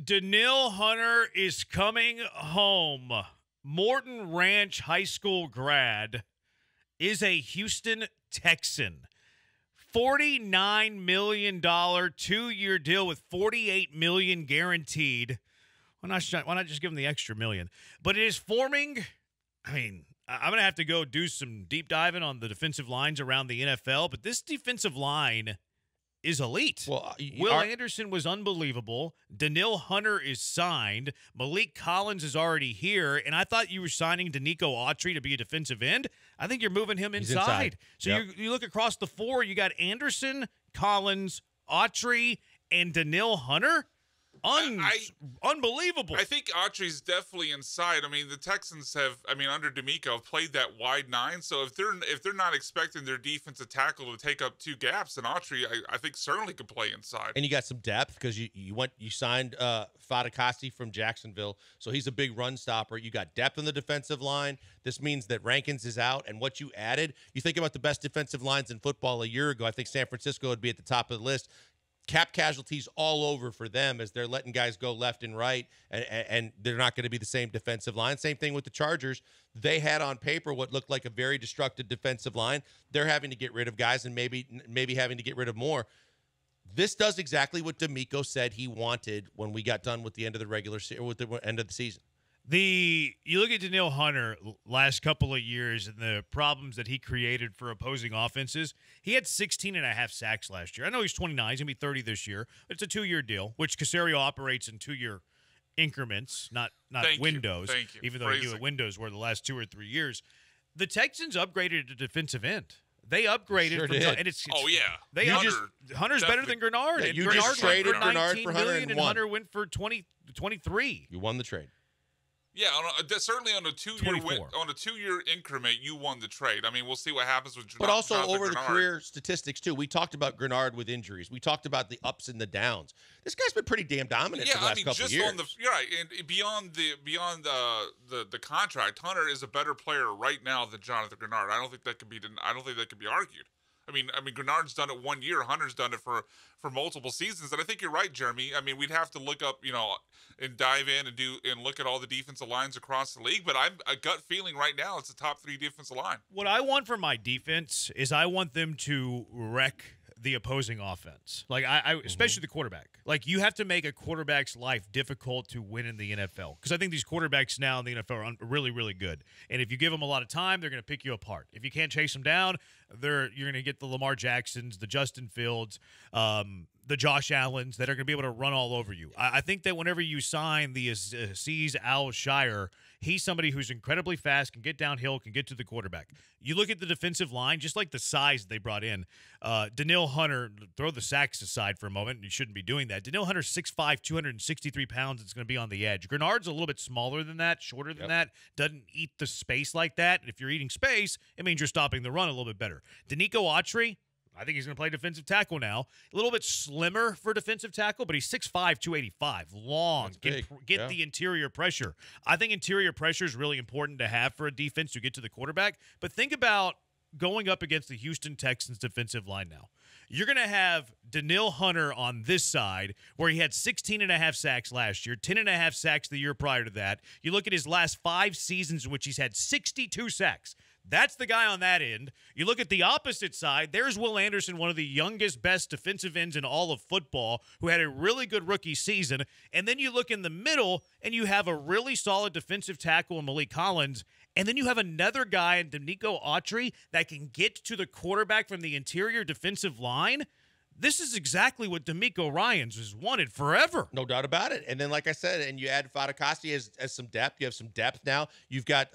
Danielle Hunter is coming home. Morton Ranch High School grad is a Houston Texan. $49 million 2-year deal with $48 million guaranteed. Why not just give him the extra million? But it is forming. I mean, I'm going to have to go do some deep diving on the defensive lines around the NFL, but this defensive line is elite. Well, Will Anderson was unbelievable. Danielle Hunter is signed. Malik Collins is already here. And I thought you were signing Danico Autry to be a defensive end. I think you're moving him inside. So Yep. you look across the four, you got Anderson, Collins, Autry, and Danielle Hunter. Unbelievable. I think Autry's definitely inside. I mean, the Texans have, under D'Amico, have played that wide nine. So if they're not expecting their defensive tackle to take up two gaps, then Autry, I think, certainly could play inside. And you got some depth because you signed Fadakasi from Jacksonville, so he's a big run stopper. You got depth on the defensive line. This means that Rankins is out, and what you added, you think about the best defensive lines in football a year ago. I think San Francisco would be at the top of the list. Cap casualties all over for them as they're letting guys go left and right, and they're not going to be the same defensive line. Same thing with the Chargers. They had on paper what looked like a very destructive defensive line. They're having to get rid of guys and maybe having to get rid of more. This does exactly what D'Amico said he wanted when we got done with the end of the end of the season. You look at Danielle Hunter last couple of years and the problems that he created for opposing offenses. He had 16 and a half sacks last year. I know he's 29. He's going to be 30 this year. But it's a 2-year deal, which Caserio operates in 2-year increments, not windows. Thank you. Even though he knew what windows were the last 2 or 3 years. The Texans upgraded to defensive end. They upgraded. Sure Hunter's better than Grenard. Yeah, and you Grenard just traded went for Grenard $19 for million, and 101. Hunter went for 23. You won the trade. Yeah, certainly on a 2-year 24. on a 2-year increment, you won the trade. I mean, we'll see what happens with. But also Jonathan over the Grenard. career statistics too. We talked about Grenard with injuries. We talked about the ups and the downs. This guy's been pretty damn dominant for the last couple of years. And beyond the contract, Hunter is a better player right now than Jonathan Grenard. I don't think that could be argued. I mean, Grenard's done it 1 year. Hunter's done it for multiple seasons. And I think you're right, Jeremy. I mean, we'd have to look up, and dive in and look at all the defensive lines across the league. But I'm a gut feeling right now it's the top 3 defensive line. What I want for my defense is I want them to wreck the opposing offense. Like especially the quarterback. Like you have to make a quarterback's life difficult to win in the NFL because I think these quarterbacks now in the NFL are really, really good. And if you give them a lot of time, they're going to pick you apart. If you can't chase them down, you're going to get the Lamar Jacksons, the Justin Fields, the Josh Allens that are going to be able to run all over you. I think that whenever you sign the Aziz Al-Shire, he's somebody who's incredibly fast, can get downhill, can get to the quarterback. You look at the defensive line, just like the size they brought in. Danielle Hunter, throw the sacks aside for a moment. You shouldn't be doing that. Danielle Hunter's 6'5", 263 pounds. It's going to be on the edge. Grenard's a little bit smaller than that, shorter than that. Doesn't eat the space like that. And if you're eating space, it means you're stopping the run a little bit better. Danico Autry, I think he's going to play defensive tackle now. A little bit slimmer for defensive tackle, but he's 6'5", 285. Long. Get the interior pressure. I think interior pressure is really important to have for a defense to get to the quarterback. But think about going up against the Houston Texans defensive line now. You're going to have Danielle Hunter on this side where he had 16 and a half sacks last year, 10 and a half sacks the year prior to that. You look at his last 5 seasons in which he's had 62 sacks. That's the guy on that end. You look at the opposite side, there's Will Anderson, one of the youngest, best defensive ends in all of football, who had a really good rookie season. And then you look in the middle, and you have a really solid defensive tackle in Malik Collins. And then you have another guy in Danico Autry that can get to the quarterback from the interior defensive line. This is exactly what D'Amico Ryans has wanted forever. No doubt about it. And then, like I said, and you add Fadakasi as some depth. You have some depth now. You've got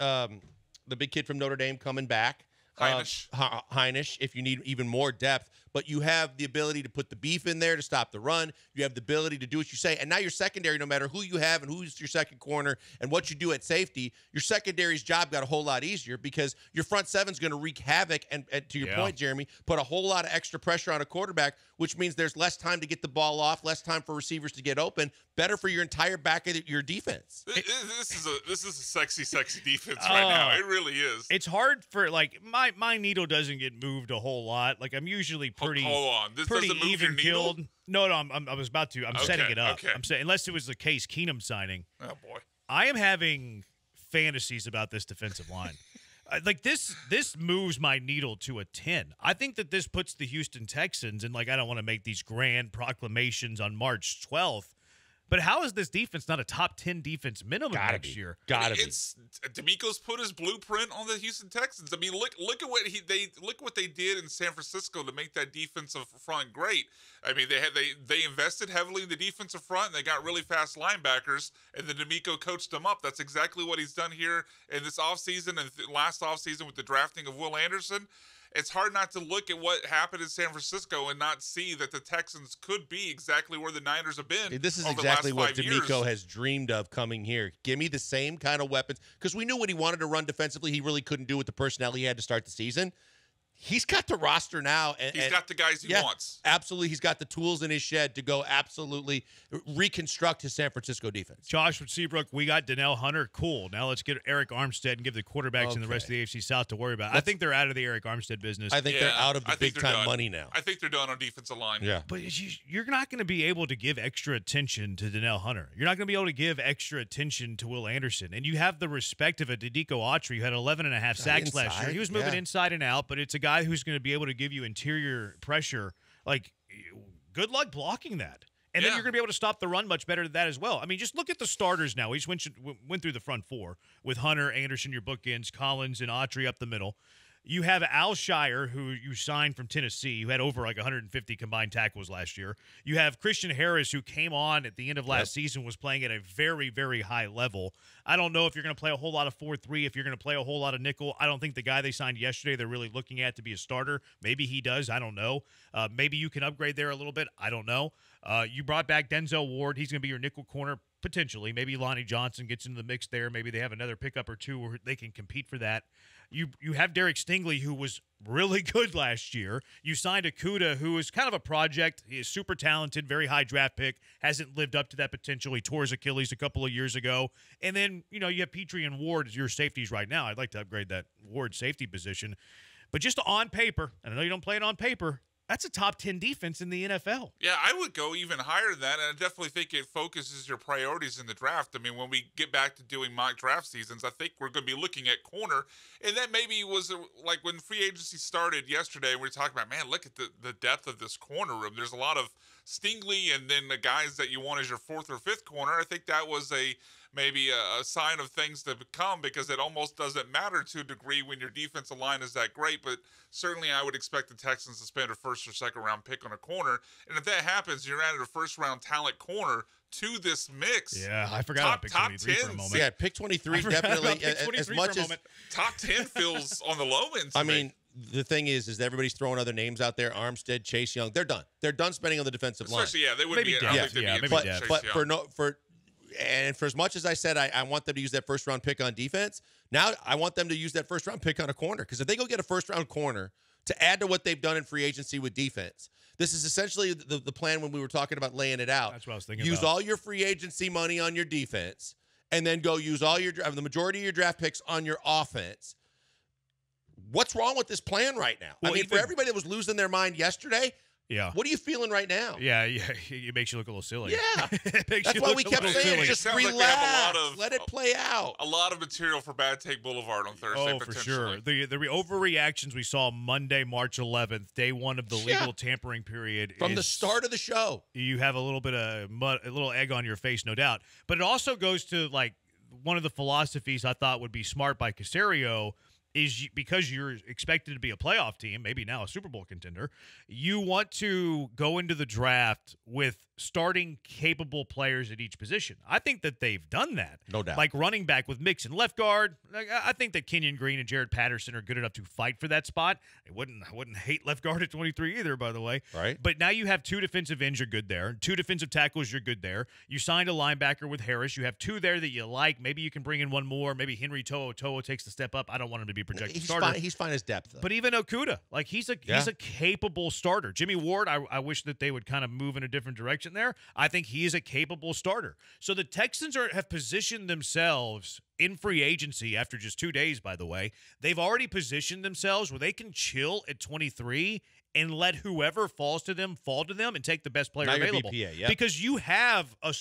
the big kid from Notre Dame coming back. Heinisch, if you need even more depth. But you have the ability to put the beef in there to stop the run. You have the ability to do what you say. And now your secondary, no matter who you have and who's your second corner and what you do at safety, your secondary's job got a whole lot easier because your front seven's going to wreak havoc. And to your point, Jeremy, put a whole lot of extra pressure on a quarterback, which means there's less time to get the ball off, less time for receivers to get open. Better for your entire back of your defense. This is a sexy defense right now. It really is. It's hard for, like, my needle doesn't get moved a whole lot. Like, I'm usually pretty. Hold on. This pretty doesn't move your even needle? killed. No, I was about to. I'm setting it up. Okay. I'm saying unless it was the Case Keenum signing. Oh boy. I am having fantasies about this defensive line. Like this moves my needle to a 10. I think that this puts the Houston Texans, and like I don't want to make these grand proclamations on March 12th, but how is this defense not a top 10 defense minimum next year? Gotta be. It's D'Amico's put his blueprint on the Houston Texans. I mean, look at what they did in San Francisco to make that defensive front great. I mean, they invested heavily in the defensive front, and they got really fast linebackers, and then D'Amico coached them up. That's exactly what he's done here in this offseason and last offseason with the drafting of Will Anderson. It's hard not to look at what happened in San Francisco and not see that the Texans could be exactly where the Niners have been. This is over exactly the what last 5 D'Amico years. has dreamed of coming here. Give me the same kind of weapons. Because we knew what he wanted to run defensively, he really couldn't do with the personnel he had to start the season. He's got the roster now. He's got the guys he wants. Absolutely. He's got the tools in his shed to go absolutely reconstruct his San Francisco defense. Josh with Seabrook, we got Danielle Hunter. Cool. Now let's get Eric Armstead and give the quarterbacks and the rest of the AFC South to worry about. I think they're out of the Eric Armstead business. I think they're out of the big-time money now. I think they're done on defensive line. Yeah. But you're not going to be able to give extra attention to Danielle Hunter. You're not going to be able to give extra attention to Will Anderson. And you have the respect of a Dedico Autry who had 11.5 sacks last year. He was moving inside and out, but it's a guy who's going to be able to give you interior pressure. Like, good luck blocking that. And then you're going to be able to stop the run much better than that as well. I mean, just look at the starters now. We just went through the front four with Hunter, Anderson, your bookends, Collins, and Autry up the middle. You have Al Shire, who you signed from Tennessee, who had over like 150 combined tackles last year. You have Christian Harris, who came on at the end of last season, was playing at a very, very high level. I don't know if you're going to play a whole lot of 4-3, if you're going to play a whole lot of nickel. I don't think the guy they signed yesterday they're really looking at to be a starter. Maybe he does. I don't know. Maybe you can upgrade there a little bit. I don't know. You brought back Denzel Ward. He's going to be your nickel corner potentially. Maybe Lonnie Johnson gets into the mix there. Maybe they have another pickup or two where they can compete for that. You have Derek Stingley, who was really good last year. You signed Okudah, who is kind of a project. He is super talented, very high draft pick, hasn't lived up to that potential. He tore his Achilles a couple of years ago. And then, you have Petrie and Ward as your safeties right now. I'd like to upgrade that Ward safety position. But just on paper, and I know you don't play it on paper, that's a top 10 defense in the NFL. Yeah, I would go even higher than that, and I definitely think it focuses your priorities in the draft. I mean, when we get back to doing mock draft seasons, I think we're going to be looking at corner, and that maybe was like when free agency started yesterday, we were talking about, man, look at the depth of this corner room. There's a lot of Stingley and then the guys that you want as your fourth or fifth corner. I think that was maybe a sign of things to come, because it almost doesn't matter to a degree when your defensive line is that great. But certainly I would expect the Texans to spend a first or second round pick on a corner. And if that happens, you're adding a first round talent corner to this mix. Yeah, I forgot about pick 23 for a moment. Yeah, pick 23 definitely. As much as top 10 feels on the low end. I mean, the thing is everybody's throwing other names out there. Armstead, Chase Young. They're done. They're done spending on the defensive line. Especially, they would maybe be. depth. But for as much as I said I want them to use that first round pick on defense, now I want them to use that first round pick on a corner. Because if they go get a first round corner to add to what they've done in free agency with defense, this is essentially the plan when we were talking about laying it out. That's what I was thinking. Use all your free agency money on your defense, and then go use all the majority of your draft picks on your offense. What's wrong with this plan right now? Well, for everybody that was losing their mind yesterday, what are you feeling right now? Yeah, it makes you look a little silly. Yeah, that's why we kept saying just relax, let it play out. A lot of material for Bad Take Boulevard on Thursday. Oh, for sure. The overreactions we saw Monday, March 11th, day one of the legal tampering period. From the start of the show. You have a little bit of mud, a little egg on your face, no doubt. But it also goes to, like, one of the philosophies I thought would be smart by Caserio is because you're expected to be a playoff team, maybe now a Super Bowl contender, you want to go into the draft with starting capable players at each position. I think that they've done that. No doubt. Like running back with Mixon, left guard. I think that Kenyon Green and Jared Patterson are good enough to fight for that spot. I wouldn't hate left guard at 23 either, by the way. Right. But now you have two defensive ends, you're good there. Two defensive tackles, you're good there. You signed a linebacker with Harris. You have two there that you like. Maybe you can bring in one more. Maybe Henry To'o takes the step up. I don't want him to be projected starter. He's fine as depth, though. But even Okudah, like he's a capable starter. Jimmy Ward, I wish that they would kind of move in a different direction there. I think he is a capable starter. So the Texans have positioned themselves in free agency after just 2 days, by the way, they've already positioned themselves where they can chill at 23 and let whoever falls to them fall to them and take the best player Now you're available. BPA, yep. Because you have a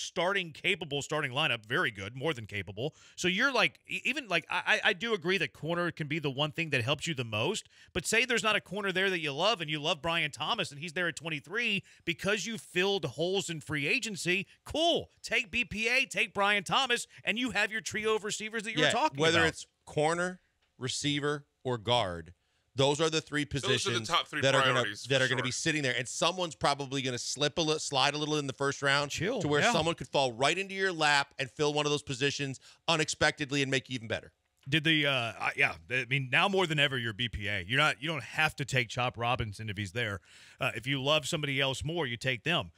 capable starting lineup, very good, more than capable. So you're like, even like, I do agree that corner can be the one thing that helps you the most. But say there's not a corner there that you love and you love Brian Thomas and he's there at 23 because you filled holes in free agency. Cool. Take BPA, take Brian Thomas, and you have your trio of receivers that you're talking whether about. it's corner, receiver, or guard. Those are the three positions Those are the top three that are priorities going for to sure. be sitting there, and someone's probably going to slide a little in the first round Chill, to where yeah. someone could fall right into your lap and fill one of those positions unexpectedly and make you even better. Did the yeah? I mean, now more than ever, you're BPA. You don't have to take Chop Robinson if he's there. If you love somebody else more, you take them.